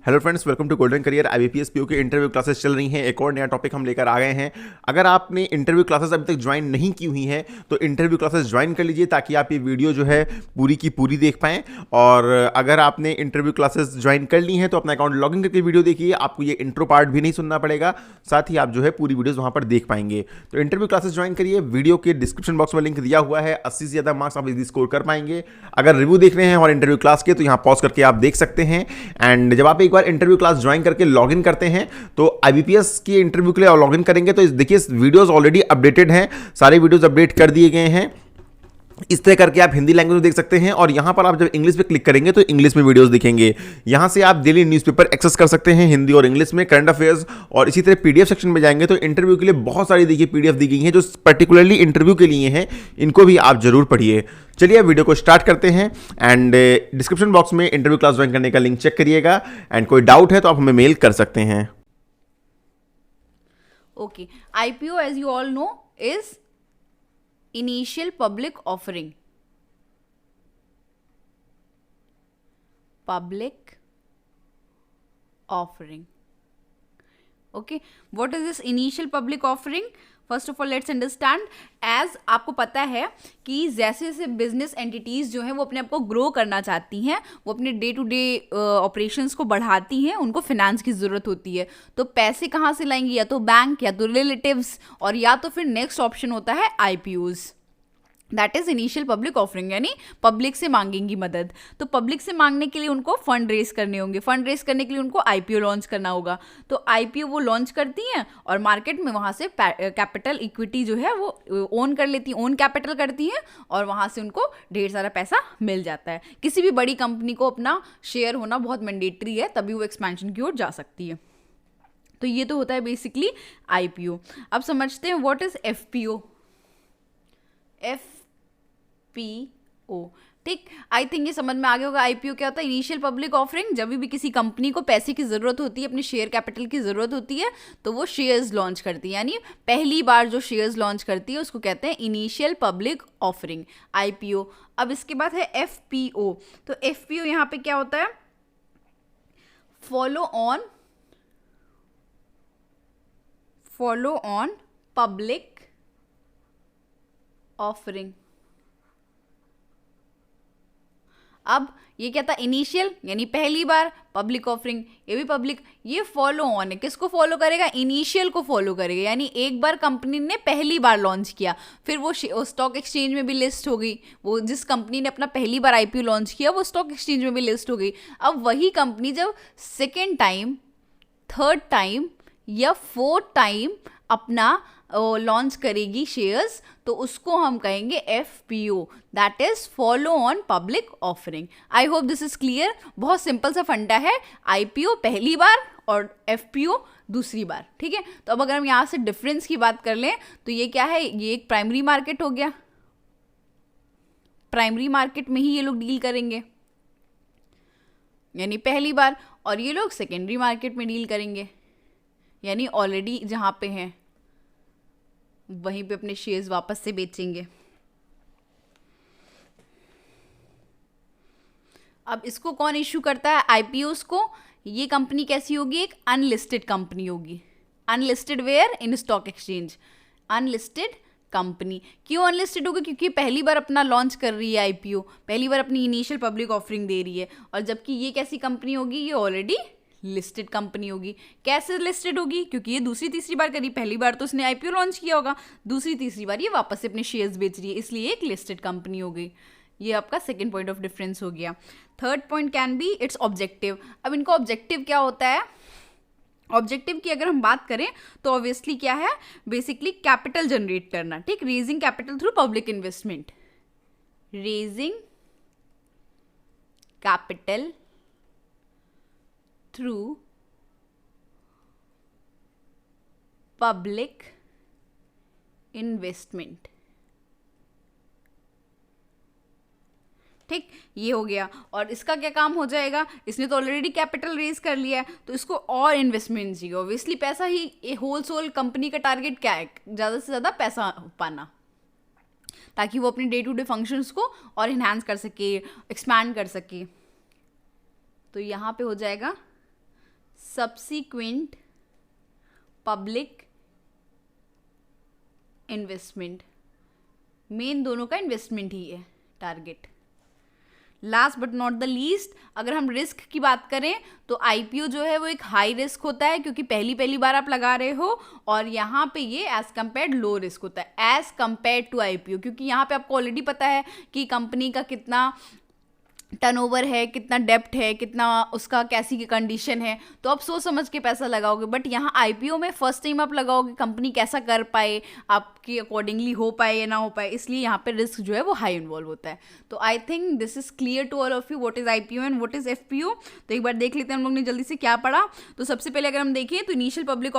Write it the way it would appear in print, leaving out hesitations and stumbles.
Hello friends, welcome to golden career. IBPS PO के interview classes चल रही हैं। एक और नया टॉपिक हम लेकर आ गए हैं। अगर आपने इंटरव्यू क्लासेस अभी तक ज्वाइन नहीं की हुई हैं तो इंटरव्यू क्लासेस ज्वाइन कर लीजिए ताकि आप ये वीडियो जो है पूरी की पूरी देख पाएं। और अगर आपने इंटरव्यू क्लासेस ज्वाइन कर ली हैं तो अपना अकाउंट लॉगिन करके वीडियो देखिए, आपको ये इंट्रो पार्ट भी नहीं सुनना पड़ेगा, साथ ही आप जो है पूरी वीडियोस वहां पर देख पाएंगे। तो इंटरव्यू क्लासेस ज्वाइन करिए। वीडियो के डिस्क्रिप्शन बॉक्स में लिंक दिया हुआ है। 80 से ज़्यादा मार्क्स आप इजीली स्कोर कर पाएंगे। अगर रिव्यू देख रहे हैं और इंटरव्यू क्लास के तो यहाँ पॉज करके आप देख सकते हैं। एंड जब आप एक बार इंटरव्यू क्लास ज्वाइन करके लॉगिन करते हैं तो आईबीपीएस की इंटरव्यू के लिए लॉगिन करेंगे तो देखिए वीडियोस ऑलरेडी अपडेटेड हैं, सारे वीडियोस अपडेट कर दिए गए हैं। इस तरह करके आप हिंदी लैंग्वेज में देख सकते हैं और यहां पर आप जब इंग्लिश पे क्लिक करेंगे तो इंग्लिश में वीडियोस दिखेंगे। यहां से आप डेली न्यूज़पेपर एक्सेस कर सकते हैं हिंदी और इंग्लिश में, करंट अफेयर्स। और इसी तरह पीडीएफ सेक्शन में जाएंगे तो इंटरव्यू के लिए बहुत सारी देखिए पीडीएफ दी गई हैं जो पर्टिकुलरली इंटरव्यू के लिए हैं। इनको भी आप जरूर पढ़िए। चलिए वीडियो को स्टार्ट करते हैं। एंड डिस्क्रिप्शन बॉक्स में इंटरव्यू क्लास ज्वाइन करने का लिंक चेक करिएगा। एंड कोई डाउट है तो आप हमें मेल कर सकते हैं। Okay, IPO, as you all know, is initial public offering. Public offering. Okay, what is this initial public offering? First of all let's understand. As आपको पता है कि जैसे जैसे बिजनेस एंटिटीज़ जो हैं वो अपने आप को ग्रो करना चाहती हैं, वो अपने डे टू डे ऑपरेशंस को बढ़ाती हैं, उनको फिनेंस की ज़रूरत होती है। तो पैसे कहाँ से लाएंगी? या तो बैंक, या तो रिलेटिव्स, और या तो फिर नेक्स्ट ऑप्शन होता है IPOs. That is initial public offering, यानी पब्लिक से मांगेंगी मदद। तो पब्लिक से मांगने के लिए उनको फंड रेज करने होंगे, फंड रेज करने के लिए उनको आईपीओ लॉन्च करना होगा। तो आईपीओ वो लॉन्च करती हैं और मार्केट में वहाँ से कैपिटल इक्विटी जो है वो ओन कर लेती हैं, ओन कैपिटल करती हैं, और वहाँ से उनको ढेर सारा पैसा मिल जाता है। किसी भी बड़ी कंपनी को अपना शेयर होना बहुत मैंडेटरी है, तभी वो एक्सपेंशन की ओर जा सकती है। तो ये तो होता है बेसिकली आईपीओ। अब समझते हैं व्हाट इज एफपीओ। एफपीओ, ठीक। आई थिंक ये समझ में आ गया होगा आईपीओ क्या होता है। इनिशियल पब्लिक ऑफरिंग, जब भी किसी कंपनी को पैसे की जरूरत होती है, अपने शेयर कैपिटल की जरूरत होती है, तो वो शेयर्स लॉन्च करती है, यानी पहली बार जो शेयर्स लॉन्च करती है उसको कहते हैं इनिशियल पब्लिक ऑफरिंग, आईपीओ। अब इसके बाद है एफपीओ। तो एफपीओ यहाँ पे क्या होता है? Follow on public offering. अब ये क्या था? इनिशियल यानी पहली बार, पब्लिक ऑफरिंग ये भी पब्लिक। ये फॉलो ऑन है, किसको फॉलो करेगा? इनिशियल को फॉलो करेगा, यानी एक बार कंपनी ने पहली बार लॉन्च किया, फिर वो स्टॉक एक्सचेंज में भी लिस्ट हो गई। वो जिस कंपनी ने अपना पहली बार आईपीओ लॉन्च किया वो स्टॉक एक्सचेंज में भी लिस्ट हो गई। अब वही कंपनी जब सेकेंड टाइम, थर्ड टाइम या फोर्थ टाइम अपना लॉन्च करेगी शेयर्स, तो उसको हम कहेंगे FPO, that is follow on public offering. I hope this is clear. बहुत सिंपल सा फंडा है, आईपीओ पहली बार और एफपीओ दूसरी बार, ठीक है। तो अब अगर हम यहाँ से डिफरेंस की बात कर लें तो ये क्या है? ये एक प्राइमरी मार्केट हो गया, प्राइमरी मार्केट में ही ये लोग डील करेंगे, यानी पहली बार, और ये लोग सेकेंडरी मार्केट में डील करेंगे, यानी ऑलरेडी जहाँ पे हैं वहीं पे अपने शेयर्स वापस से बेचेंगे। अब इसको कौन इशू करता है? आईपीओस को। ये कंपनी कैसी होगी? एक अनलिस्टेड कंपनी होगी। Unlisted where? In stock exchange. Unlisted company. क्यों अनलिस्टेड होगी? क्योंकि पहली बार अपना लॉन्च कर रही है आईपीओ, पहली बार अपनी इनिशियल पब्लिक ऑफरिंग दे रही है। और जबकि ये कैसी कंपनी होगी? ये ऑलरेडी लिस्टेड कंपनी होगी। कैसे लिस्टेड होगी? क्योंकि ये दूसरी तीसरी बार करी, पहली बार तो उसने आईपीओ लॉन्च किया होगा, दूसरी तीसरी बार ये वापस से अपने शेयर्स बेच रही है, इसलिए एक लिस्टेड कंपनी हो गई। ये आपका सेकंड पॉइंट ऑफ डिफरेंस हो गया। Third point can be it's objective. अब इनका ऑब्जेक्टिव क्या होता है? ऑब्जेक्टिव की अगर हम बात करें तो ऑब्वियसली क्या है? बेसिकली कैपिटल जनरेट करना, ठीक। Raising capital through public investment, raising capital through public investment, ठीक। ये हो गया। और इसका क्या काम हो जाएगा? इसने तो ऑलरेडी कैपिटल रेज कर लिया है, तो इसको और इन्वेस्टमेंट चाहिए। ऑब्वियसली पैसा ही होलसेल कंपनी का टारगेट क्या है? ज़्यादा से ज़्यादा पैसा पाना, ताकि वो अपने डे टू डे फंक्शंस को और इन्हांस कर सके, एक्सपैंड कर सके। तो यहाँ पे हो जाएगा सब्सिक्वेंट पब्लिक इन्वेस्टमेंट, मेन दोनों का इन्वेस्टमेंट ही है target. Last but not the least, अगर हम रिस्क की बात करें तो आईपीओ जो है वो एक हाई रिस्क होता है, क्योंकि पहली बार आप लगा रहे हो, और यहाँ पे ये एज कम्पेयर लो रिस्क होता है एज कम्पेयर टू आईपीओ, क्योंकि यहाँ पे आपको ऑलरेडी पता है कि कंपनी का कितना टर्नओवर है, कितना डेप्ट है, कितना उसका कैसी की कंडीशन है, तो आप सोच समझ के पैसा लगाओगे। बट यहाँ आईपीओ में फर्स्ट टाइम आप लगाओगे, कंपनी कैसा कर पाए, आपके अकॉर्डिंगली हो पाए या ना हो पाए, इसलिए यहाँ पे रिस्क जो है वो हाई इन्वॉल्व होता है। तो I think this is clear to all of you what is IPO and what is FPO. तो एक बार देख लेते हैं हम लोग ने जल्दी से क्या पढ़ा। तो सबसे पहले अगर हम देखें तो इनिशियल पब्लिक